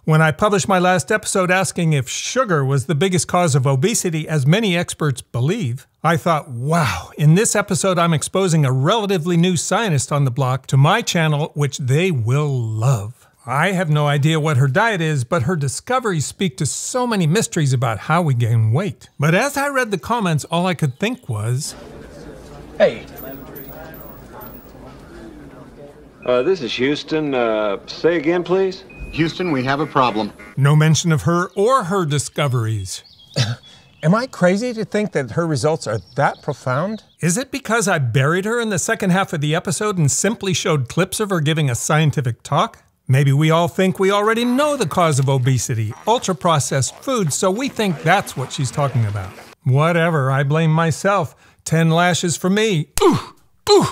When I published my last episode asking if sugar was the biggest cause of obesity, as many experts believe, I thought, wow, in this episode I'm exposing a relatively new scientist on the block to my channel, which they will love. I have no idea what her diet is, but her discoveries speak to so many mysteries about how we gain weight. But as I read the comments, all I could think was, hey. This is Houston. Say again, please. Houston, we have a problem. No mention of her or her discoveries. Am I crazy to think that her results are that profound? Is it because I buried her in the second half of the episode and simply showed clips of her giving a scientific talk? Maybe we all think we already know the cause of obesity, ultra-processed foods, so we think that's what she's talking about. Whatever, I blame myself. 10 lashes for me. Ooh, ooh.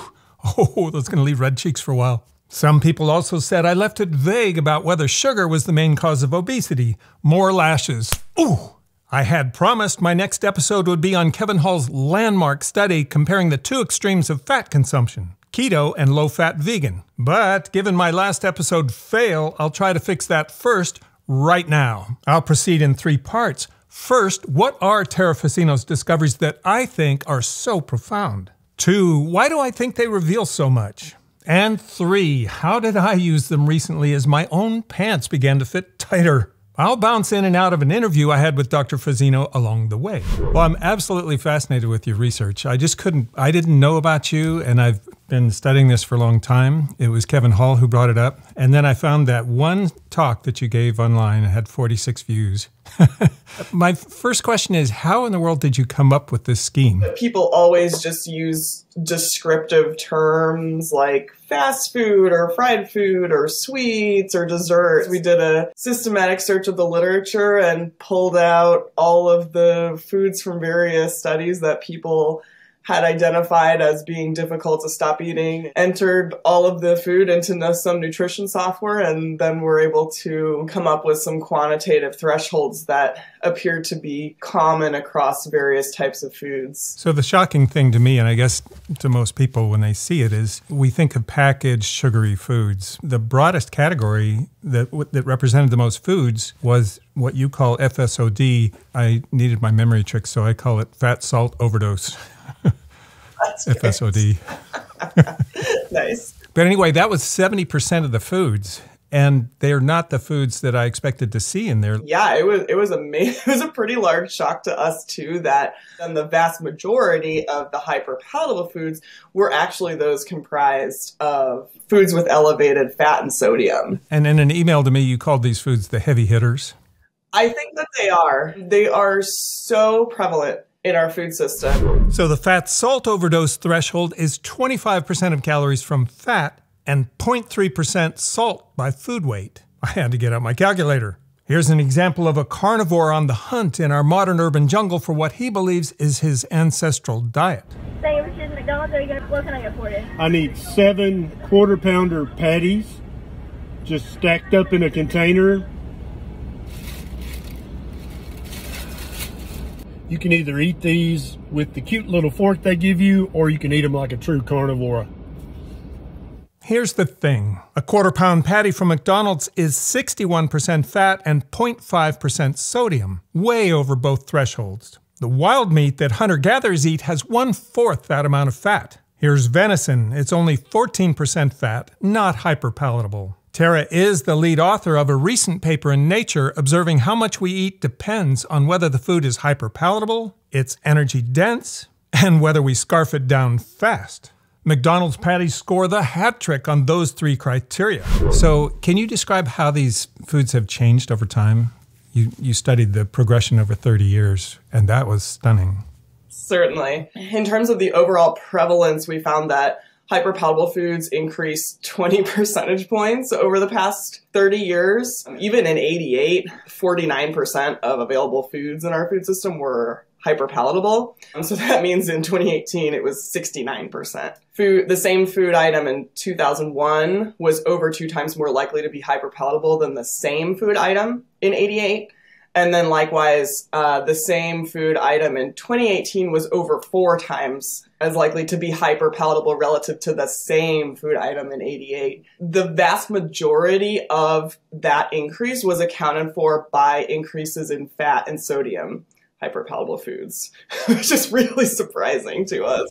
Oh, that's gonna leave red cheeks for a while. Some people also said I left it vague about whether sugar was the main cause of obesity. More lashes. Ooh! I had promised my next episode would be on Kevin Hall's landmark study comparing the two extremes of fat consumption, keto and low-fat vegan. But given my last episode fail, I'll try to fix that first, right now. I'll proceed in 3 parts. First, what are Tera Fazzino's discoveries that I think are so profound? 2, why do I think they reveal so much? And 3, how did I use them recently as my own pants began to fit tighter? I'll bounce in and out of an interview I had with Dr. Fazzino along the way. Well, I'm absolutely fascinated with your research. I didn't know about you, and I've been studying this for a long time. It was Kevin Hall who brought it up. And then I found that one talk that you gave online had 46 views. My first question is, how in the world did you come up with this scheme? People always just use descriptive terms like fast food or fried food or sweets or desserts. We did a systematic search of the literature and pulled out all of the foods from various studies that people had identified as being difficult to stop eating, entered all of the food into some nutrition software, and then were able to come up with some quantitative thresholds that appeared to be common across various types of foods. So the shocking thing to me, and I guess to most people when they see it, is we think of packaged sugary foods. The broadest category that represented the most foods was what you call FSOD. I needed my memory trick, so I call it fat salt overdose. FSOD. Nice. But anyway, that was 70% of the foods, and they're not the foods that I expected to see in there. Yeah, it was amazing. It was a pretty large shock to us too that the vast majority of the hyper-palatable foods were actually those comprised of foods with elevated fat and sodium. And in an email to me, you called these foods the heavy hitters. I think that they are. They are so prevalent in our food system. So the fat salt overdose threshold is 25% of calories from fat and 0.3% salt by food weight. I had to get out my calculator. Here's an example of a carnivore on the hunt in our modern urban jungle for what he believes is his ancestral diet. Sandwiches, McDonald's, what can I get for you? I need 7 quarter-pounder patties, just stacked up in a container. You can either eat these with the cute little fork they give you, or you can eat them like a true carnivore. Here's the thing. A quarter-pound patty from McDonald's is 61% fat and 0.5% sodium, way over both thresholds. The wild meat that hunter-gatherers eat has 1/4 that amount of fat. Here's venison. It's only 14% fat, not hyper-palatable. Tera is the lead author of a recent paper in Nature observing how much we eat depends on whether the food is hyper-palatable, it's energy-dense, and whether we scarf it down fast. McDonald's patties score the hat trick on those 3 criteria. So can you describe how these foods have changed over time? You studied the progression over 30 years, and that was stunning. Certainly. In terms of the overall prevalence, we found that hyper-palatable foods increased 20 percentage points over the past 30 years. Even in '88, 49% of available foods in our food system were hyper-palatable. So that means in 2018, it was 69%. The same food item in 2001 was over 2 times more likely to be hyper-palatable than the same food item in '88. And then likewise, the same food item in 2018 was over 4 times as likely to be hyperpalatable relative to the same food item in 88. The vast majority of that increase was accounted for by increases in fat and sodium hyperpalatable foods, which is really surprising to us.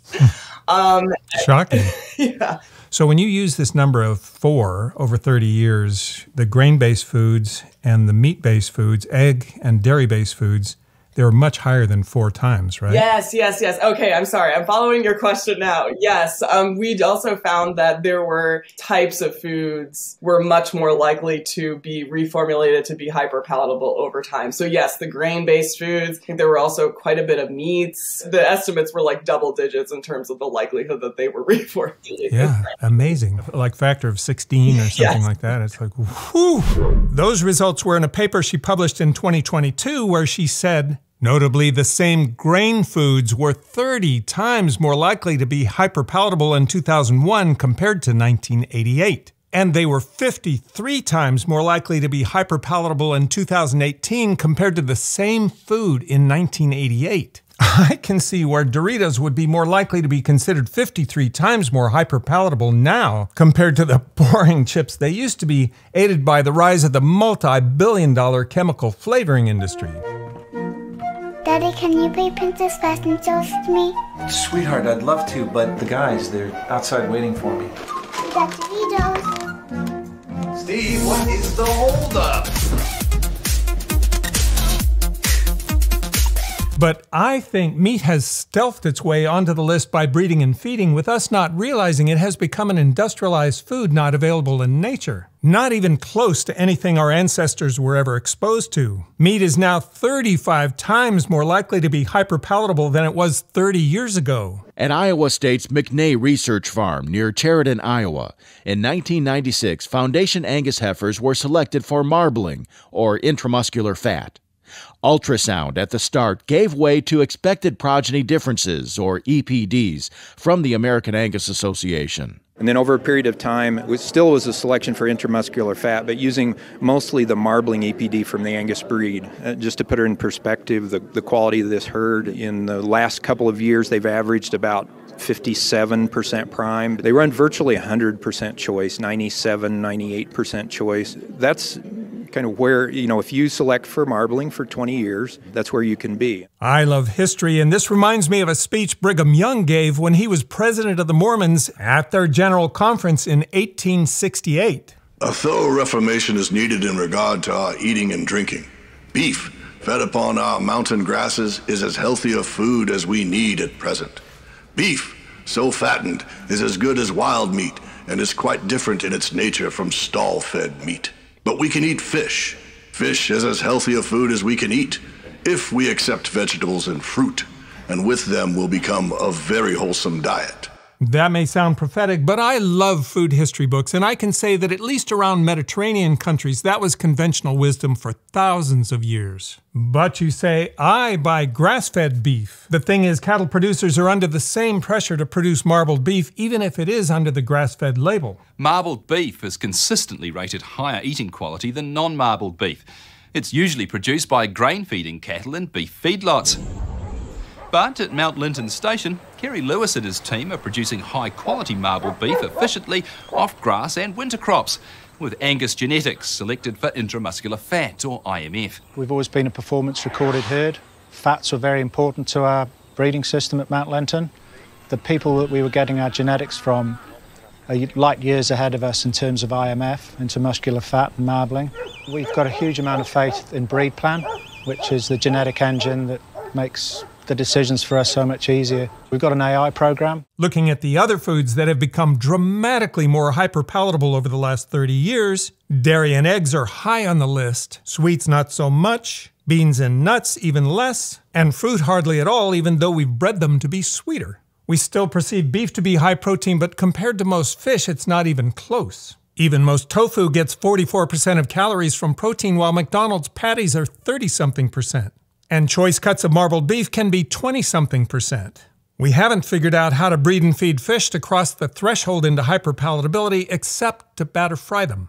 Shocking. Yeah. So when you use this number of 4 over 30 years, the grain-based foods and the meat-based foods, egg and dairy-based foods, they were much higher than 4 times, right? Yes. Okay, I'm sorry. I'm following your question now. Yes, we also found that there were types of foods were much more likely to be reformulated to be hyperpalatable over time. So yes, the grain-based foods, I think there were also quite a bit of meats. The estimates were like double digits in terms of the likelihood that they were reformulated. Yeah, amazing. Like factor of 16 or something like that. It's like, whew. Those results were in a paper she published in 2022 where she said, notably, the same grain foods were 30 times more likely to be hyperpalatable in 2001 compared to 1988. And they were 53 times more likely to be hyperpalatable in 2018 compared to the same food in 1988. I can see where Doritos would be more likely to be considered 53 times more hyperpalatable now compared to the boring chips they used to be, aided by the rise of the multi-billion-dollar chemical flavoring industry. Daddy, can you play Princess Fast and Furious with me? Sweetheart, I'd love to, but the guys, they're outside waiting for me. We got Doritos. Steve, what is the holdup? But I think meat has stealthed its way onto the list by breeding and feeding, with us not realizing it has become an industrialized food not available in nature. Not even close to anything our ancestors were ever exposed to. Meat is now 35 times more likely to be hyperpalatable than it was 30 years ago. At Iowa State's McNay Research Farm near Sheridan, Iowa, in 1996, Foundation Angus heifers were selected for marbling, or intramuscular fat. Ultrasound at the start gave way to expected progeny differences, or EPDs, from the American Angus Association. And then over a period of time, it still was a selection for intramuscular fat, but using mostly the marbling EPD from the Angus breed. Just to put it in perspective, the quality of this herd in the last couple of years, they've averaged about 57% prime. They run virtually 100% choice, 97, 98% choice. That's kind of where, if you select for marbling for 20 years, that's where you can be. I love history, and this reminds me of a speech Brigham Young gave when he was president of the Mormons at their General Conference in 1868. A thorough reformation is needed in regard to our eating and drinking. Beef, fed upon our mountain grasses, is as healthy a food as we need at present. Beef, so fattened, is as good as wild meat and is quite different in its nature from stall-fed meat. But we can eat fish. Fish is as healthy a food as we can eat, if we accept vegetables and fruit, and with them will become a very wholesome diet. That may sound prophetic, but I love food history books, and I can say that at least around Mediterranean countries, that was conventional wisdom for thousands of years. But you say, I buy grass-fed beef. The thing is, cattle producers are under the same pressure to produce marbled beef, even if it is under the grass-fed label. Marbled beef is consistently rated higher eating quality than non-marbled beef. It's usually produced by grain-feeding cattle in beef feedlots. But at Mount Linton Station, Kerry Lewis and his team are producing high-quality marbled beef efficiently off grass and winter crops, with Angus genetics selected for intramuscular fat, or IMF. We've always been a performance-recorded herd. Fats were very important to our breeding system at Mount Linton. The people that we were getting our genetics from are light years ahead of us in terms of IMF, intramuscular fat and marbling. We've got a huge amount of faith in Breed Plan, which is the genetic engine that makes the decisions for us so much easier. We've got an AI program. Looking at the other foods that have become dramatically more hyperpalatable over the last 30 years, dairy and eggs are high on the list, sweets not so much, beans and nuts even less, and fruit hardly at all, even though we've bred them to be sweeter. We still perceive beef to be high protein, but compared to most fish, it's not even close. Even most tofu gets 44% of calories from protein, while McDonald's patties are 30-something%. And choice cuts of marbled beef can be 20-something%. We haven't figured out how to breed and feed fish to cross the threshold into hyperpalatability except to batter fry them.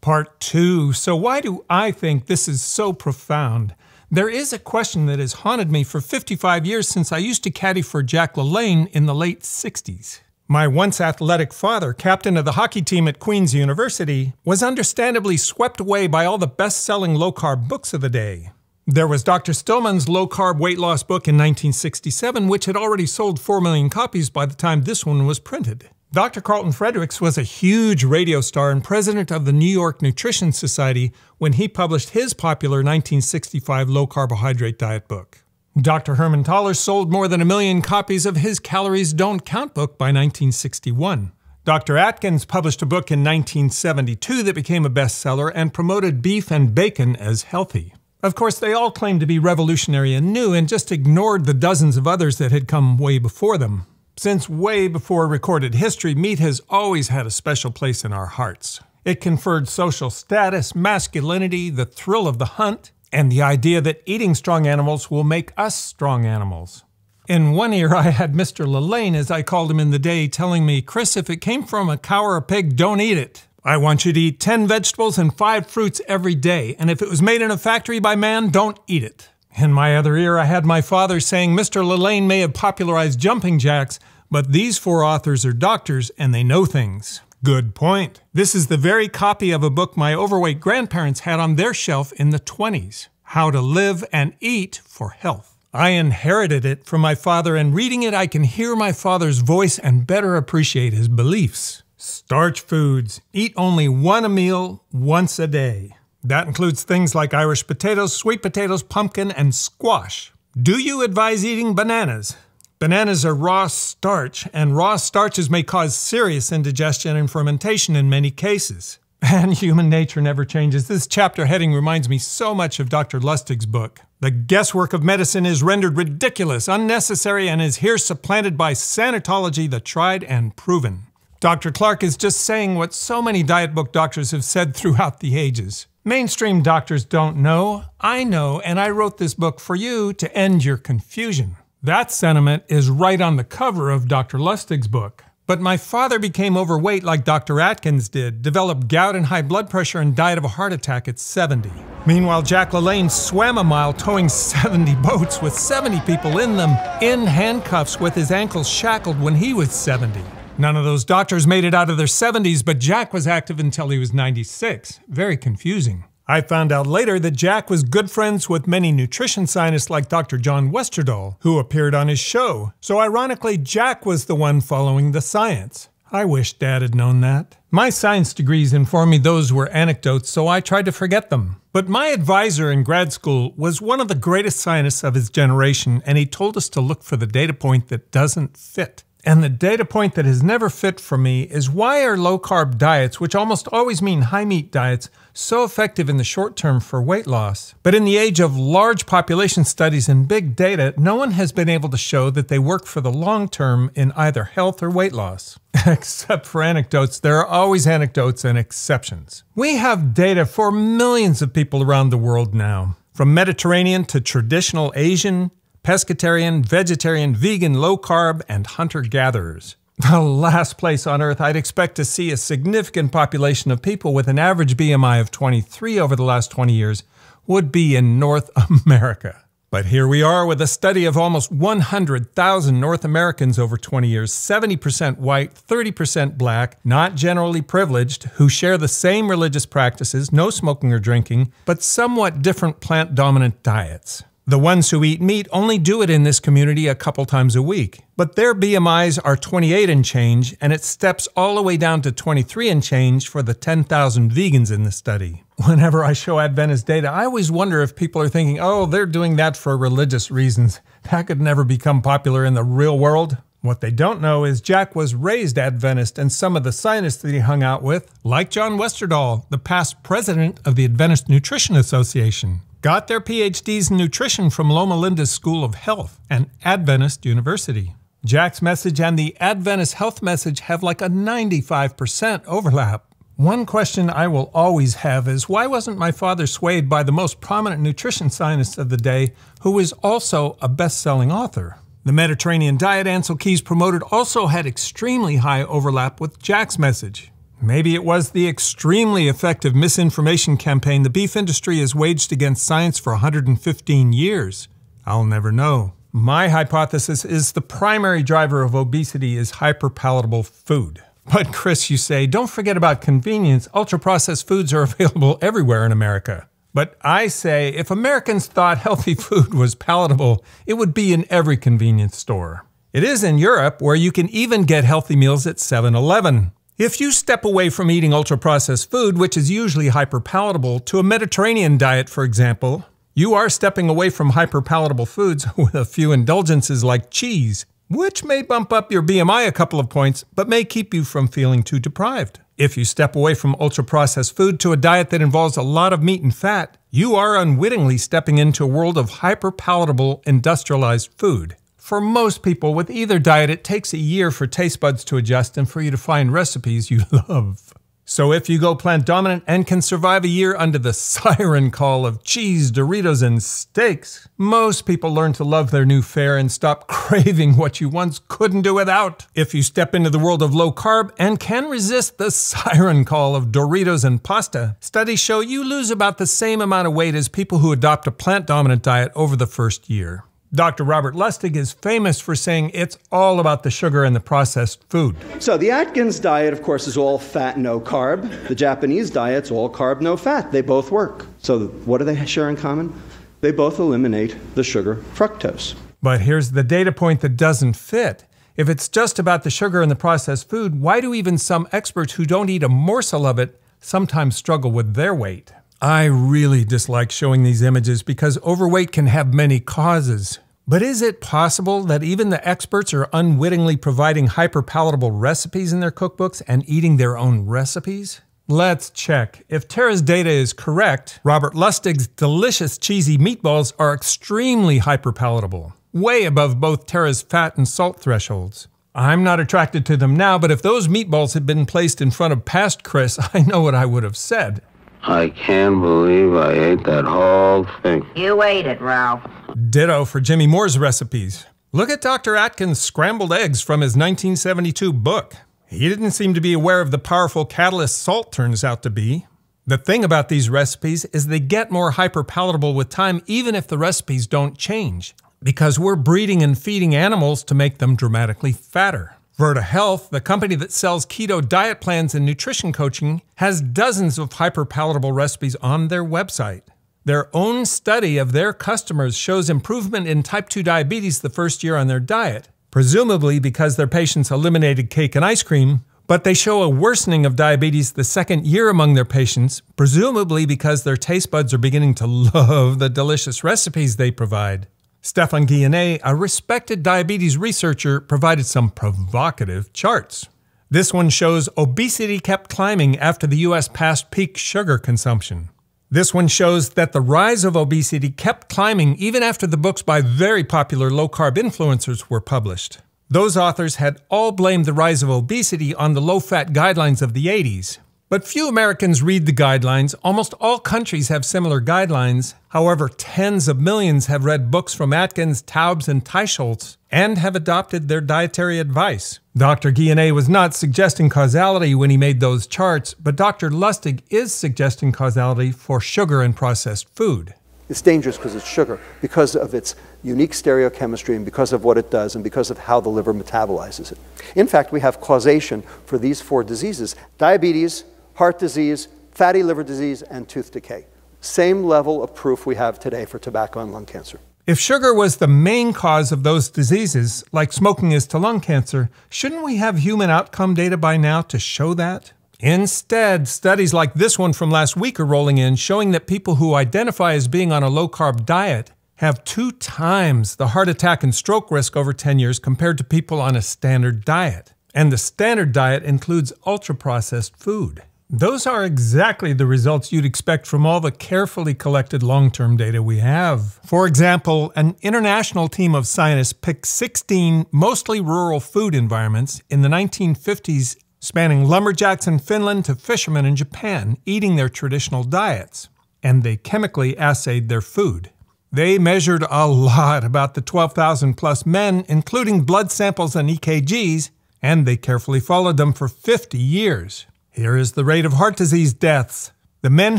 Part 2. So why do I think this is so profound? there is a question that has haunted me for 55 years since I used to caddy for Jack LaLanne in the late 60s. My once athletic father, captain of the hockey team at Queen's University, was understandably swept away by all the best-selling low-carb books of the day. There was Dr. Stillman's low-carb weight loss book in 1967, which had already sold 4 million copies by the time this one was printed. Dr. Carlton Fredericks was a huge radio star and president of the New York Nutrition Society when he published his popular 1965 low-carbohydrate diet book. Dr. Herman Thaler sold more than 1 million copies of his Calories Don't Count book by 1961. Dr. Atkins published a book in 1972 that became a bestseller and promoted beef and bacon as healthy. Of course, they all claimed to be revolutionary and new and just ignored the dozens of others that had come way before them. Since way before recorded history, meat has always had a special place in our hearts. It conferred social status, masculinity, the thrill of the hunt, and the idea that eating strong animals will make us strong animals. In one ear, I had Mr. LaLanne, as I called him in the day, telling me, "Chris, if it came from a cow or a pig, don't eat it. I want you to eat 10 vegetables and 5 fruits every day, and if it was made in a factory by man, don't eat it." In my other ear, I had my father saying, "Mr. LaLanne may have popularized jumping jacks, but these 4 authors are doctors and they know things." Good point. This is the very copy of a book my overweight grandparents had on their shelf in the 20s, How to Live and Eat for Health. I inherited it from my father, and reading it, I can hear my father's voice and better appreciate his beliefs. Starch foods. Eat only 1 a meal, once a day. That includes things like Irish potatoes, sweet potatoes, pumpkin, and squash. Do you advise eating bananas? Bananas are raw starch, and raw starches may cause serious indigestion and fermentation in many cases. And human nature never changes. This chapter heading reminds me so much of Dr. Lustig's book. The guesswork of medicine is rendered ridiculous, unnecessary, and is here supplanted by sanitology, the tried and proven. Dr. Clark is just saying what so many diet book doctors have said throughout the ages. Mainstream doctors don't know. I know, and I wrote this book for you to end your confusion. That sentiment is right on the cover of Dr. Lustig's book. But my father became overweight like Dr. Atkins did, developed gout and high blood pressure, and died of a heart attack at 70. Meanwhile, Jack LaLanne swam a mile towing 70 boats with 70 people in them, in handcuffs with his ankles shackled when he was 70. None of those doctors made it out of their 70s, but Jack was active until he was 96. Very confusing. I found out later that Jack was good friends with many nutrition scientists like Dr. John Westerdahl, who appeared on his show. So ironically, Jack was the one following the science. I wish Dad had known that. My science degrees informed me those were anecdotes, so I tried to forget them. But my advisor in grad school was one of the greatest scientists of his generation, and he told us to look for the data point that doesn't fit. And the data point that has never fit for me is, why are low-carb diets, which almost always mean high-meat diets, so effective in the short term for weight loss? But in the age of large population studies and big data, no one has been able to show that they work for the long term in either health or weight loss. Except for anecdotes, there are always anecdotes and exceptions. We have data for millions of people around the world now, from Mediterranean to traditional Asian, pescatarian, vegetarian, vegan, low-carb, and hunter-gatherers. The last place on Earth I'd expect to see a significant population of people with an average BMI of 23 over the last 20 years would be in North America. But here we are with a study of almost 100,000 North Americans over 20 years, 70% white, 30% black, not generally privileged, who share the same religious practices, no smoking or drinking, but somewhat different plant-dominant diets. The ones who eat meat only do it in this community a couple times a week. But their BMIs are 28 and change, and it steps all the way down to 23 and change for the 10,000 vegans in the study. Whenever I show Adventist data, I always wonder if people are thinking, oh, they're doing that for religious reasons. That could never become popular in the real world. What they don't know is Jack was raised Adventist, and some of the scientists that he hung out with, like John Westerdahl, the past president of the Adventist Nutrition Association, got their PhDs in nutrition from Loma Linda School of Health and Adventist University. Jack's message and the Adventist health message have like a 95% overlap. One question I will always have is, why wasn't my father swayed by the most prominent nutrition scientist of the day, who was also a best-selling author? The Mediterranean diet Ansel Keys promoted also had extremely high overlap with Jack's message. Maybe it was the extremely effective misinformation campaign the beef industry has waged against science for 115 years. I'll never know. My hypothesis is the primary driver of obesity is hyper-palatable food. But Chris, you say, don't forget about convenience. Ultra-processed foods are available everywhere in America. But I say, if Americans thought healthy food was palatable, it would be in every convenience store. It is in Europe, where you can even get healthy meals at 7-Eleven. If you step away from eating ultra-processed food, which is usually hyper-palatable, to a Mediterranean diet, for example, you are stepping away from hyper-palatable foods with a few indulgences like cheese, which may bump up your BMI a couple of points, but may keep you from feeling too deprived. If you step away from ultra-processed food to a diet that involves a lot of meat and fat, you are unwittingly stepping into a world of hyper-palatable industrialized food. For most people with either diet, it takes a year for taste buds to adjust and for you to find recipes you love. So if you go plant-dominant and can survive a year under the siren call of cheese, Doritos, and steaks, most people learn to love their new fare and stop craving what you once couldn't do without. If you step into the world of low carb and can resist the siren call of Doritos and pasta, studies show you lose about the same amount of weight as people who adopt a plant-dominant diet over the first year. Dr. Robert Lustig is famous for saying it's all about the sugar and the processed food. So the Atkins diet, of course, is all fat, no carb. The Japanese diet's all carb, no fat. They both work. So what do they share in common? They both eliminate the sugar fructose. But here's the data point that doesn't fit. If it's just about the sugar and the processed food, why do even some experts who don't eat a morsel of it sometimes struggle with their weight? I really dislike showing these images because overweight can have many causes. But is it possible that even the experts are unwittingly providing hyper-palatable recipes in their cookbooks and eating their own recipes? Let's check. If Tera's data is correct, Robert Lustig's delicious cheesy meatballs are extremely hyper-palatable, way above both Tera's fat and salt thresholds. I'm not attracted to them now, but if those meatballs had been placed in front of past Chris, I know what I would have said. I can't believe I ate that whole thing. You ate it, Ralph. Ditto for Jimmy Moore's recipes. Look at Dr. Atkins' scrambled eggs from his 1972 book. He didn't seem to be aware of the powerful catalyst salt turns out to be. The thing about these recipes is they get more hyper-palatable with time even if the recipes don't change, because we're breeding and feeding animals to make them dramatically fatter. Verta Health, the company that sells keto diet plans and nutrition coaching, has dozens of hyper-palatable recipes on their website. Their own study of their customers shows improvement in type 2 diabetes the first year on their diet, presumably because their patients eliminated cake and ice cream, but they show a worsening of diabetes the second year among their patients, presumably because their taste buds are beginning to love the delicious recipes they provide. Stefan Guillenet, a respected diabetes researcher, provided some provocative charts. This one shows obesity kept climbing after the U.S. passed peak sugar consumption. This one shows that the rise of obesity kept climbing even after the books by very popular low-carb influencers were published. Those authors had all blamed the rise of obesity on the low-fat guidelines of the 80s. But few Americans read the guidelines. Almost all countries have similar guidelines. However, tens of millions have read books from Atkins, Taubes, and Teicholz and have adopted their dietary advice. Dr. Guillenet was not suggesting causality when he made those charts, but Dr. Lustig is suggesting causality for sugar and processed food. It's dangerous because it's sugar, because of its unique stereochemistry and because of what it does and because of how the liver metabolizes it. In fact, we have causation for these 4 diseases: diabetes, heart disease, fatty liver disease, and tooth decay. Same level of proof we have today for tobacco and lung cancer. If sugar was the main cause of those diseases, like smoking is to lung cancer, shouldn't we have human outcome data by now to show that? Instead, studies like this one from last week are rolling in, showing that people who identify as being on a low-carb diet have 2 times the heart attack and stroke risk over 10 years compared to people on a standard diet. And the standard diet includes ultra-processed food. Those are exactly the results you'd expect from all the carefully collected long-term data we have. For example, an international team of scientists picked 16 mostly rural food environments in the 1950s, spanning lumberjacks in Finland to fishermen in Japan, eating their traditional diets. And they chemically assayed their food. They measured a lot about the 12,000 plus men, including blood samples and EKGs, and they carefully followed them for 50 years. Here is the rate of heart disease deaths. The men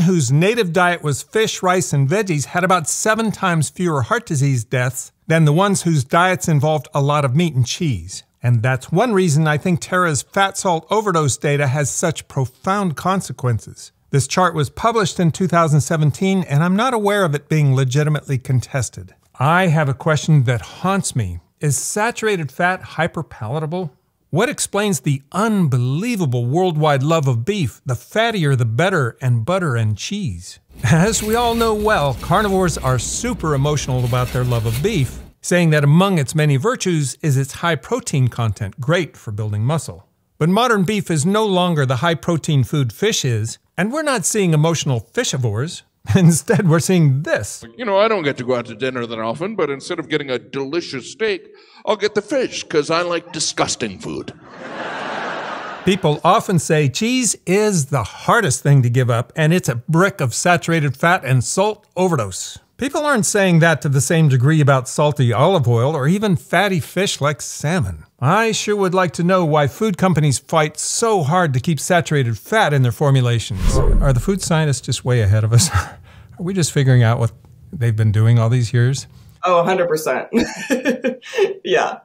whose native diet was fish, rice, and veggies had about 7 times fewer heart disease deaths than the ones whose diets involved a lot of meat and cheese. And that's one reason I think Tera's fat-salt overdose data has such profound consequences. This chart was published in 2017, and I'm not aware of it being legitimately contested. I have a question that haunts me. Is saturated fat hyperpalatable? What explains the unbelievable worldwide love of beef, the fattier the better, and butter and cheese? As we all know well, carnivores are super emotional about their love of beef, saying that among its many virtues is its high protein content, great for building muscle. But modern beef is no longer the high protein food fish is, and we're not seeing emotional fishivores. Instead, we're seeing this. You know, I don't get to go out to dinner that often, but instead of getting a delicious steak, I'll get the fish, because I like disgusting food. People often say cheese is the hardest thing to give up, and it's a brick of saturated fat and salt overdose. People aren't saying that to the same degree about salty olive oil or even fatty fish like salmon. I sure would like to know why food companies fight so hard to keep saturated fat in their formulations. Are the food scientists just way ahead of us? Are we just figuring out what they've been doing all these years? Oh, 100%. Yeah.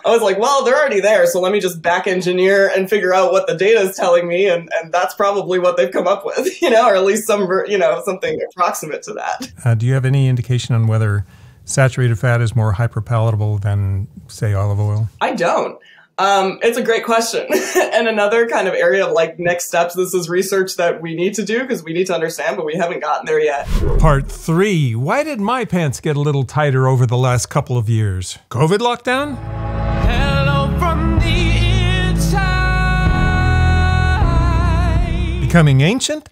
I was like, well, they're already there, so let me just back engineer and figure out what the data is telling me, and that's probably what they've come up with, or at least something approximate to that. Do you have any indication on whether saturated fat is more hyperpalatable than, say, olive oil? I don't. It's a great question. And another kind of area of next steps, this is research that we need to do because we need to understand, but we haven't gotten there yet. Part 3. Why did my pants get a little tighter over the last couple of years? COVID lockdown? Hello from the inside. Becoming ancient?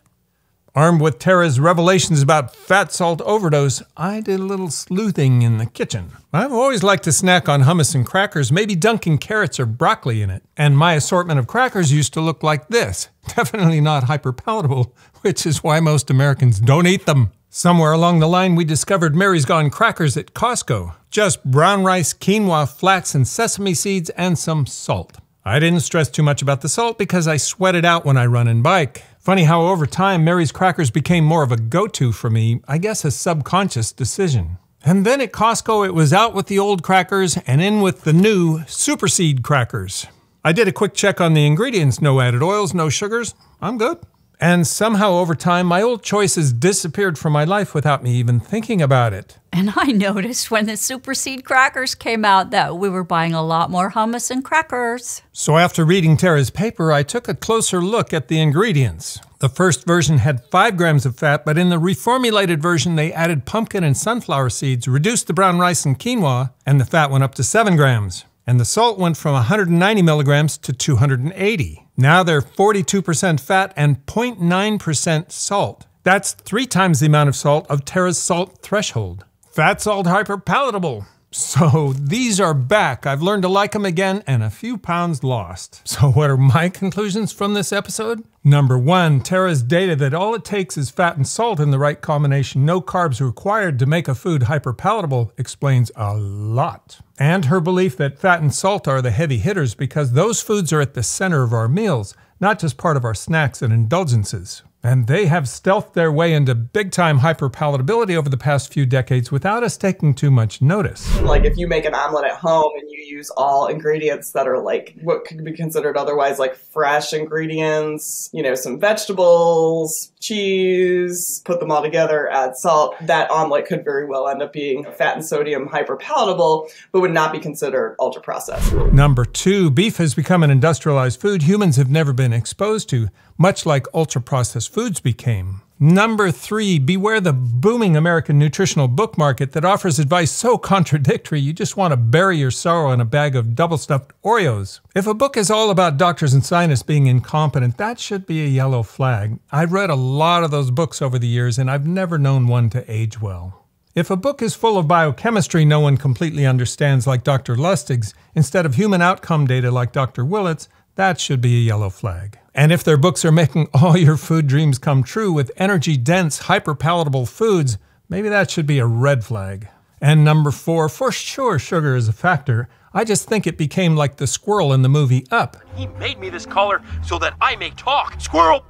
Armed with Tera's revelations about fat-salt overdose, I did a little sleuthing in the kitchen. I've always liked to snack on hummus and crackers, maybe dunking carrots or broccoli in it. And my assortment of crackers used to look like this. Definitely not hyperpalatable, which is why most Americans don't eat them. Somewhere along the line, we discovered Mary's Gone crackers at Costco. Just brown rice, quinoa, flax, and sesame seeds, and some salt. I didn't stress too much about the salt because I sweat it out when I run and bike. Funny how over time, Mary's crackers became more of a go-to for me, I guess a subconscious decision. And then at Costco, it was out with the old crackers and in with the new Super Seed crackers. I did a quick check on the ingredients, no added oils, no sugars, I'm good. And somehow over time, my old choices disappeared from my life without me even thinking about it. And I noticed when the Super Seed crackers came out that we were buying a lot more hummus and crackers. So after reading Tera's paper, I took a closer look at the ingredients. The first version had 5 grams of fat, but in the reformulated version, they added pumpkin and sunflower seeds, reduced the brown rice and quinoa, and the fat went up to 7 grams. And the salt went from 190 milligrams to 280. Now they're 42% fat and 0.9% salt. That's 3 times the amount of salt of Tera's salt threshold. Fat salt hyperpalatable. So these are back. I've learned to like them again and a few pounds lost. So what are my conclusions from this episode? Number 1, Tera's data that all it takes is fat and salt in the right combination, no carbs required to make a food hyperpalatable, explains a lot. And her belief that fat and salt are the heavy hitters because those foods are at the center of our meals, not just part of our snacks and indulgences. And they have stealthed their way into big-time hyperpalatability over the past few decades without us taking too much notice. Like if you make an omelet at home and you use all ingredients that are what could be considered otherwise fresh ingredients, some vegetables, cheese, put them all together, add salt, that omelet could very well end up being fat and sodium hyperpalatable, but would not be considered ultra-processed. Number 2, beef has become an industrialized food humans have never been exposed to, much like ultra-processed foods became. Number 3, beware the booming American nutritional book market that offers advice so contradictory you just want to bury your sorrow in a bag of double-stuffed Oreos. If a book is all about doctors and scientists being incompetent, that should be a yellow flag. I've read a lot of those books over the years, and I've never known one to age well. If a book is full of biochemistry no one completely understands like Dr. Lustig's, instead of human outcome data like Dr. Willett's, that should be a yellow flag. And if their books are making all your food dreams come true with energy-dense, hyperpalatable foods, maybe that should be a red flag. And number 4, for sure sugar is a factor. I just think it became like the squirrel in the movie Up. He made me this collar so that I may talk. Squirrel!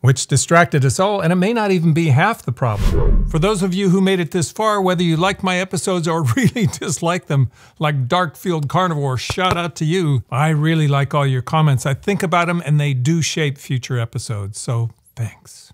Which distracted us all, and it may not even be half the problem. For those of you who made it this far, whether you like my episodes or really dislike them, like Darkfield Carnivore, shout out to you. I really like all your comments. I think about them, and they do shape future episodes, so thanks.